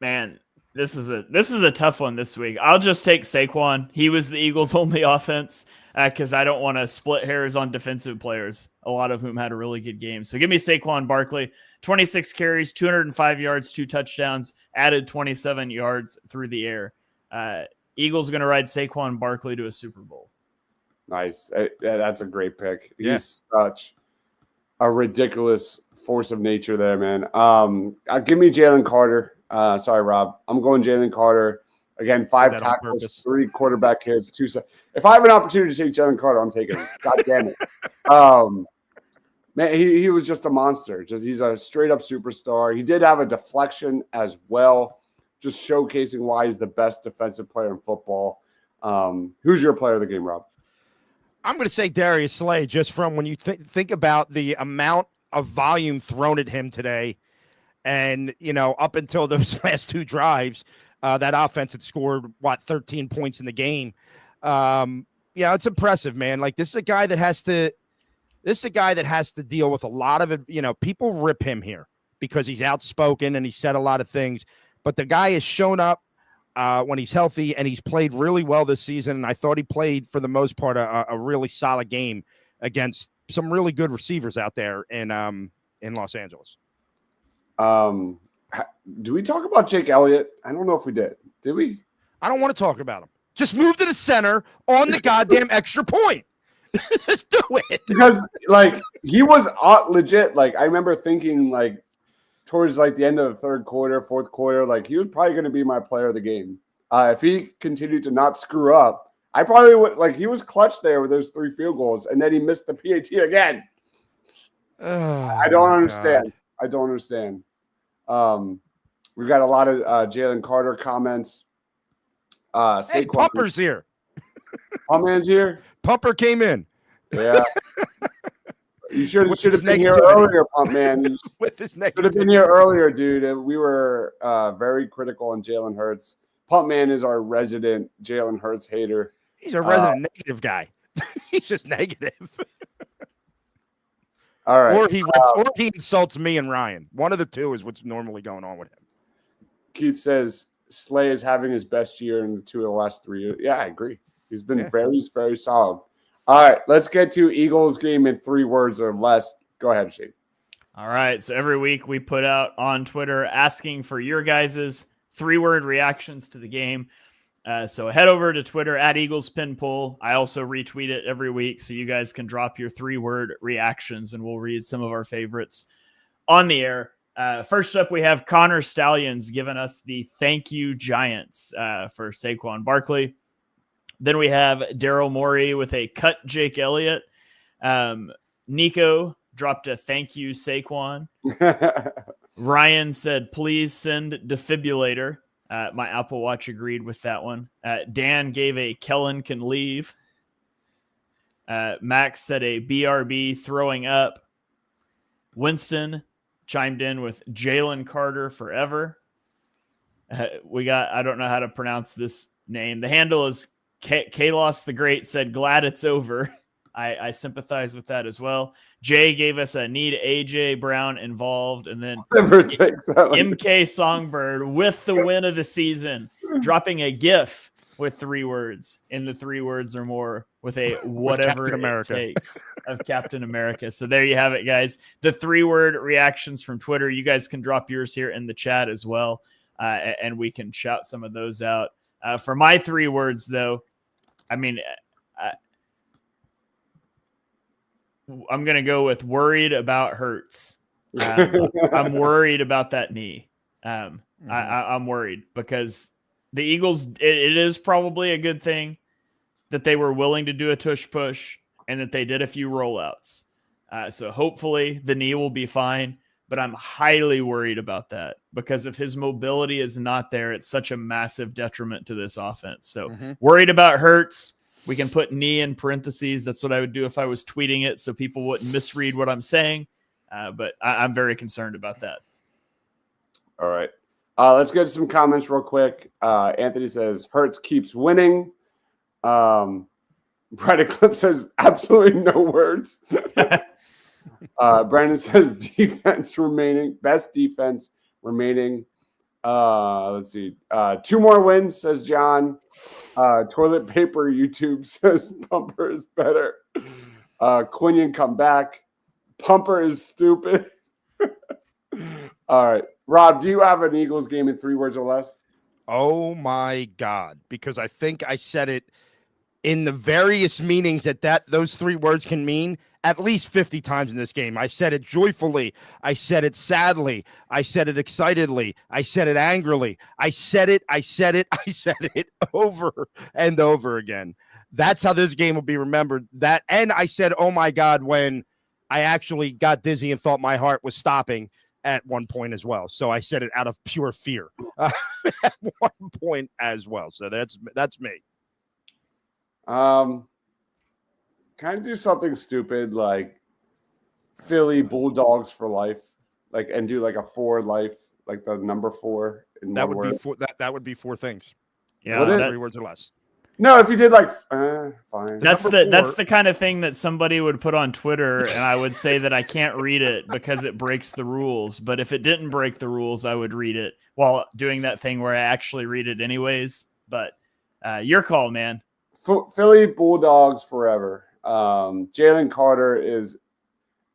Man, this is a tough one this week. I'll just take Saquon. He was the Eagles' only offense because I don't want to split hairs on defensive players, a lot of whom had a really good game. So give me Saquon Barkley, 26 carries, 205 yards, 2 touchdowns, added 27 yards through the air. Eagles going to ride Saquon Barkley to a Super Bowl. Nice. That's a great pick. He's such a ridiculous force of nature there, man. Give me Jalen Carter. Sorry, Rob. I'm going Jalen Carter. Again, 5 tackles, 3 quarterback hits, 2 sacks. If I have an opportunity to take Jalen Carter, I'm taking him. God damn it. Man, he was just a monster. He's a straight-up superstar. He did have a deflection as well, just showcasing why he's the best defensive player in football. Who's your player of the game, Rob? I'm going to say Darius Slay, just from when you think about the amount of volume thrown at him today. And, up until those last 2 drives, that offense had scored, 13 points in the game. It's impressive, man. Like, this is a guy that has to deal with a lot of it. People rip him here because he's outspoken and he said a lot of things. But the guy has shown up when he's healthy, and he's played really well this season. And I thought he played, for the most part, a really solid game against some really good receivers out there in Los Angeles. Do we talk about Jake Elliott? I don't know if we did. Did we? I don't want to talk about him. Just move to the center on the goddamn extra point. Just do it. Because, he was legit. I remember thinking, towards, the end of the 3rd quarter, 4th quarter, he was probably going to be my player of the game. If he continued to not screw up, I probably would. He was clutch there with those 3 field goals, and then he missed the PAT again. I don't understand. God. I don't understand. We've got a lot of Jalen Carter comments. Hey, Pupper's here. Punt man's here. Pumper came in. Yeah. You should With have his been here negativity. earlier, Punt man. You With his should have negative. been here earlier, dude. We were very critical on Jalen Hurts. Punt man is our resident Jalen Hurts hater. He's a resident negative guy. He's just negative. All right. Or he insults me and Ryan. One of the two is what's normally going on with him. Keith says Slay is having his best year in 2 of the last 3 years. Yeah, I agree. He's been very, very solid. All right, let's get to Eagles game in 3 words or less. Go ahead, Shane. All right. So every week we put out on Twitter asking for your guys' 3-word reactions to the game. So head over to Twitter at Eagles Pin Pull. I also retweet it every week so you guys can drop your 3-word reactions and we'll read some of our favorites on the air. First up, we have Connor Stallions giving us the thank you Giants for Saquon Barkley. Then we have Daryl Morey with a cut Jake Elliott. Nico dropped a thank you Saquon. Ryan said, please send defibrillator. My Apple Watch agreed with that one. Dan gave a Kellen can leave. Max said a BRB throwing up. Winston chimed in with Jalen Carter forever. We got, I don't know how to pronounce this name. The handle is Kalos the Great said, glad it's over. I sympathize with that as well. Jay gave us a need AJ Brown involved, and then Never takes that one. MK Songbird with the win of the season, dropping a GIF with 3 words in the 3 words or more with a whatever it takes of Captain America. So there you have it, guys. The 3-word reactions from Twitter. You guys can drop yours here in the chat as well, and we can shout some of those out. For my 3 words, though, I mean, I'm going to go with worried about Hurts. I'm worried about that knee. I'm worried because the Eagles, it is probably a good thing that they were willing to do a tush push and that they did a few rollouts. So hopefully the knee will be fine, but I'm highly worried about that because if his mobility is not there, it's such a massive detriment to this offense. So worried about Hurts. We can put knee in parentheses. That's what I would do if I was tweeting it so people wouldn't misread what I'm saying. But I'm very concerned about that. All right. Let's get some comments real quick. Anthony says, Hurts keeps winning. Brad Eclipse says, absolutely no words. Brandon says, defense remaining. Best defense remaining. Let's see. 2 more wins, says John. Toilet paper YouTube says Pumper is better. Quinion come back. Pumper is stupid. All right. Rob, do you have an Eagles game in 3 words or less? Oh my God. Because I think I said it in the various meanings that those 3 words can mean at least 50 times in this game. I said it joyfully. I said it sadly. I said it excitedly. I said it angrily. I said it over and over again. That's how this game will be remembered. That, and I said, oh my God, when I actually got dizzy and thought my heart was stopping at one point as well. So I said it out of pure fear at one point as well. So that's me. Kind of do something stupid like Philly Bulldogs for life, like, and do like a 4 life, like the number 4 in that one would word. be 4. That would be 4 things. Yeah, 3 words or less. No, if you did like fine. That's the kind of thing that somebody would put on Twitter, and I would say that I can't read it because it breaks the rules. But if it didn't break the rules, I would read it while doing that thing where I actually read it anyways. But your call, man. Philly Bulldogs forever. Jalen Carter is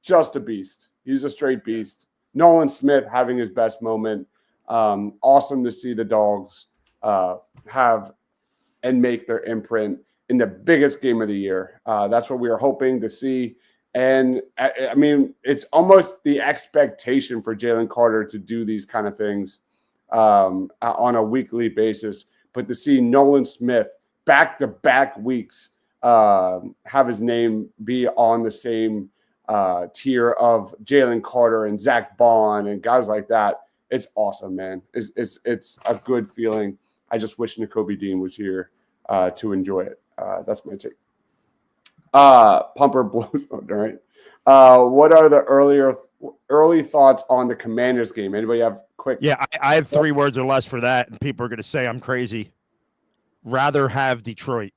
just a beast. He's a straight beast. Nolan Smith having his best moment. Awesome to see the Dogs have and make their imprint in the biggest game of the year. That's what we are hoping to see. And I mean, it's almost the expectation for Jalen Carter to do these kind of things on a weekly basis. But to see Nolan Smith back-to-back weeks have his name be on the same tier of Jalen Carter and Zach Bond and guys like that, it's awesome, man. It's a good feeling. I just wish Nakobe Dean was here to enjoy it. That's my take. Pumper blows. All right. What are the early thoughts on the Commanders game? Anybody have quick? Yeah, I have 3 words or less for that, and people are going to say I'm crazy. Rather have Detroit.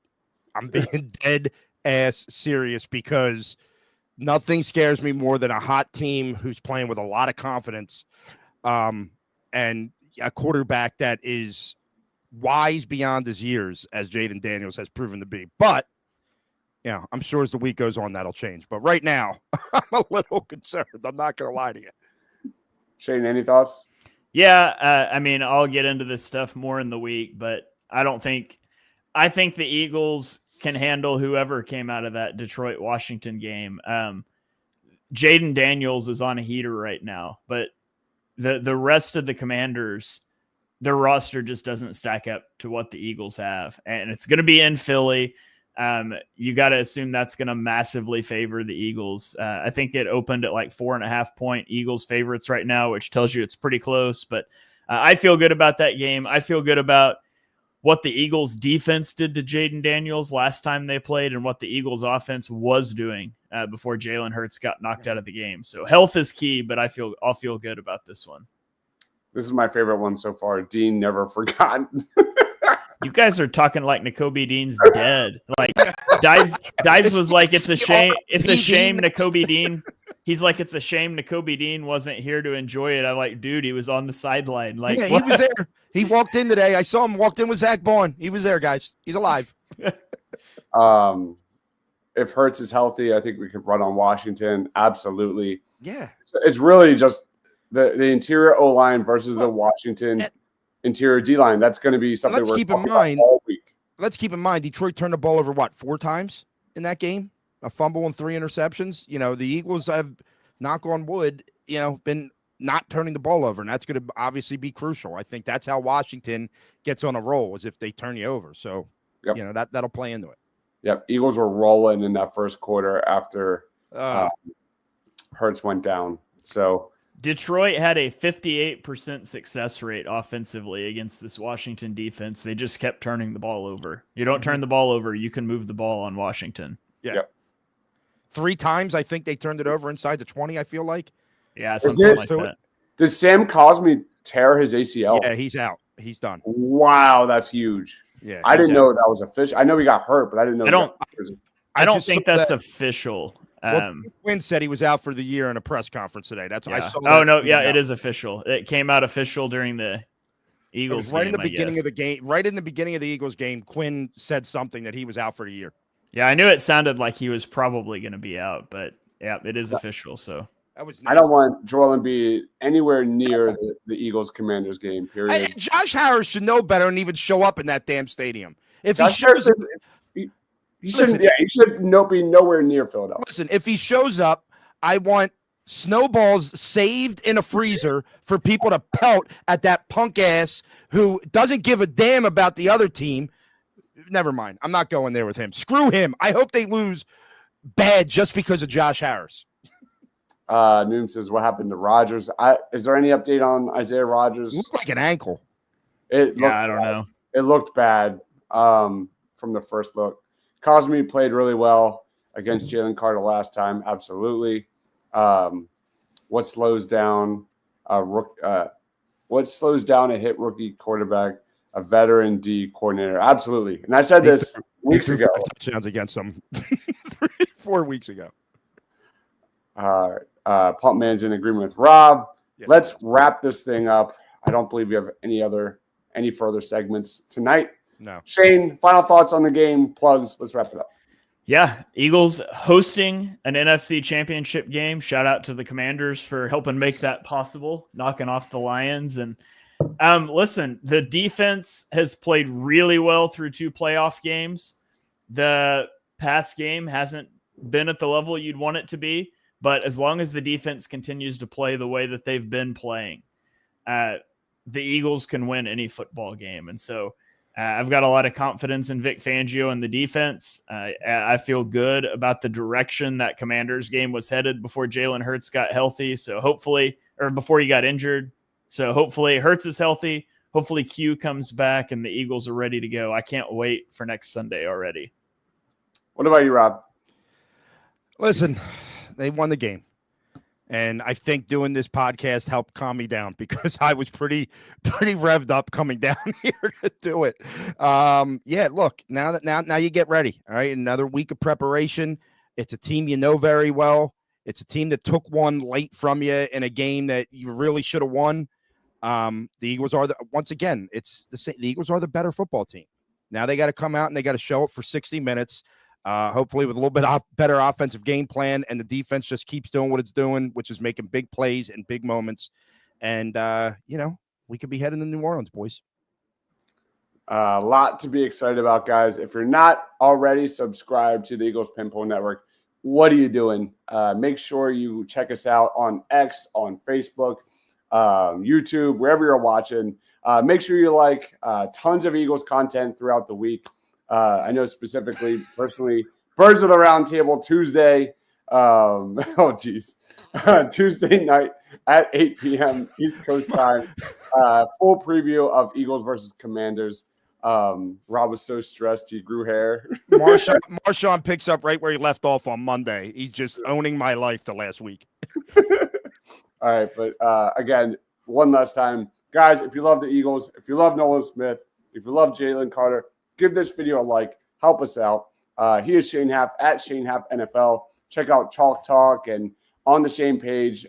I'm being dead ass serious because nothing scares me more than a hot team who's playing with a lot of confidence, and a quarterback that is wise beyond his years, as Jaden Daniels has proven to be. But I'm sure as the week goes on, that'll change. But right now, I'm a little concerned. I'm not going to lie to you. Shane, any thoughts? Yeah, I mean, I'll get into this stuff more in the week, but I think the Eagles can handle whoever came out of that Detroit-Washington game. Jaden Daniels is on a heater right now, but the rest of the Commanders, their roster just doesn't stack up to what the Eagles have. And it's going to be in Philly. You got to assume that's going to massively favor the Eagles. I think it opened at like 4.5-point Eagles favorites right now, which tells you it's pretty close, but I feel good about that game. I feel good about what the Eagles defense did to Jaden Daniels last time they played and what the Eagles offense was doing before Jalen Hurts got knocked out of the game. So health is key, but I'll feel good about this one. This is my favorite one so far. Dean never forgot. You guys are talking like Nakobe Dean's dead. Like Dives was like, it's a shame Nakobe Dean. He's like, it's a shame Nakobe Dean wasn't here to enjoy it. I'm like, dude, he was on the sideline. Like, yeah, he was there. He walked in today. I saw him walked in with Zach Bourne. He was there, guys. He's alive. If Hurts is healthy, I think we could run on Washington. Absolutely. Yeah. It's really just the interior O-line versus the Washington interior D-line. That's going to be something we're talking about all week. Let's keep in mind, Detroit turned the ball over, 4 times in that game? A fumble and 3 interceptions. The Eagles have, knock on wood, been not turning the ball over, and that's going to obviously be crucial. I think that's how Washington gets on a roll, is if they turn you over. So, that'll play into it. Yep. Eagles were rolling in that first quarter after Hurts went down. So Detroit had a 58% success rate offensively against this Washington defense. They just kept turning the ball over. You don't turn the ball over, you can move the ball on Washington. Yeah. Yep. 3 times, I think they turned it over inside the 20, I feel like. Yeah, something like that. Did Sam Cosmi tear his ACL? Yeah, he's out. He's done. Wow, that's huge. Yeah, I didn't know that was official. I know he got hurt, but I didn't know. I don't think that's official. Quinn said he was out for the year in a press conference today. That's what I saw. Oh no, yeah, it is official. It came out official during the Eagles right game, in the beginning of the game. Right in the beginning of the Eagles game, Quinn said something that he was out for the year. Yeah, I knew it sounded like he was probably going to be out, but yeah, it is official. So that was. Nice. I don't want Joel Embiid anywhere near the Eagles Commanders game. Period. Josh Harris should know better and even show up in that damn stadium. If he shows up, he shouldn't. Yeah, he should be nowhere near Philadelphia. Listen, if he shows up, I want snowballs saved in a freezer for people to pelt at that punk ass who doesn't give a damn about the other team. Never mind. I'm not going there with him. Screw him. I hope they lose bad just because of Josh Harris. Noom says, what happened to Rodgers? Is there any update on Isaiah Rodgers? It looked like an ankle. I don't know. It looked bad from the first look. Cosme played really well against Jalen Carter last time. Absolutely. What slows down a hit rookie quarterback? A veteran D coordinator. Absolutely. And I said this weeks ago. Touchdowns against them 4 weeks ago. Pump Man's in agreement with Rob. Yes. Let's wrap this thing up. I don't believe we have any further segments tonight. No. Shane, final thoughts on the game, plugs. Let's wrap it up. Yeah, Eagles hosting an NFC Championship game. Shout out to the Commanders for helping make that possible, knocking off the Lions. And listen, the defense has played really well through 2 playoff games. The pass game hasn't been at the level you'd want it to be, but as long as the defense continues to play the way that they've been playing, the Eagles can win any football game. And so I've got a lot of confidence in Vic Fangio and the defense. I feel good about the direction that Commanders game was headed before Jalen Hurts got healthy. So hopefully, or before he got injured. So hopefully Hurts is healthy. Hopefully Q comes back and the Eagles are ready to go. I can't wait for next Sunday already. What about you, Rob? Listen, they won the game. And I think doing this podcast helped calm me down because I was pretty revved up coming down here to do it. Yeah, look, now you get ready. All right. Another week of preparation. It's a team you know very well. It's a team that took one late from you in a game that you really should have won. The Eagles are once again, it's the same. The Eagles are the better football team. Now they got to come out and they got to show it for 60 minutes. Hopefully with a little bit better offensive game plan, and the defense just keeps doing what it's doing, which is making big plays and big moments. And, we could be heading to New Orleans, boys. A lot to be excited about, guys. If you're not already subscribed to the Eagles Pinpoint Network, what are you doing? Make sure you check us out on X, on Facebook, YouTube, wherever you're watching. Make sure you like tons of Eagles content throughout the week. I know specifically, personally, Birds of the Round Table Tuesday. Tuesday night at 8 p.m. East Coast time. Full preview of Eagles versus Commanders. Rob was so stressed he grew hair. Marshawn picks up right where he left off on Monday. He's just owning my life the last week. All right, but again, one last time, guys, if you love the Eagles, if you love Nolan Smith, if you love Jalen Carter, give this video a like. Help us out. He is Shane Haff at Shane Haff NFL. Check out Chalk Talk and on the Shane page,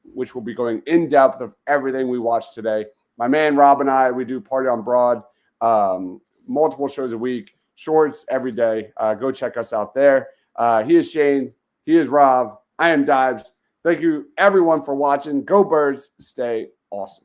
which will be going in depth of everything we watched today. My man Rob and I, we do Party on Broad, multiple shows a week, shorts every day. Go check us out there. He is Shane. He is Rob. I am Dives. Thank you, everyone, for watching. Go Birds. Stay awesome.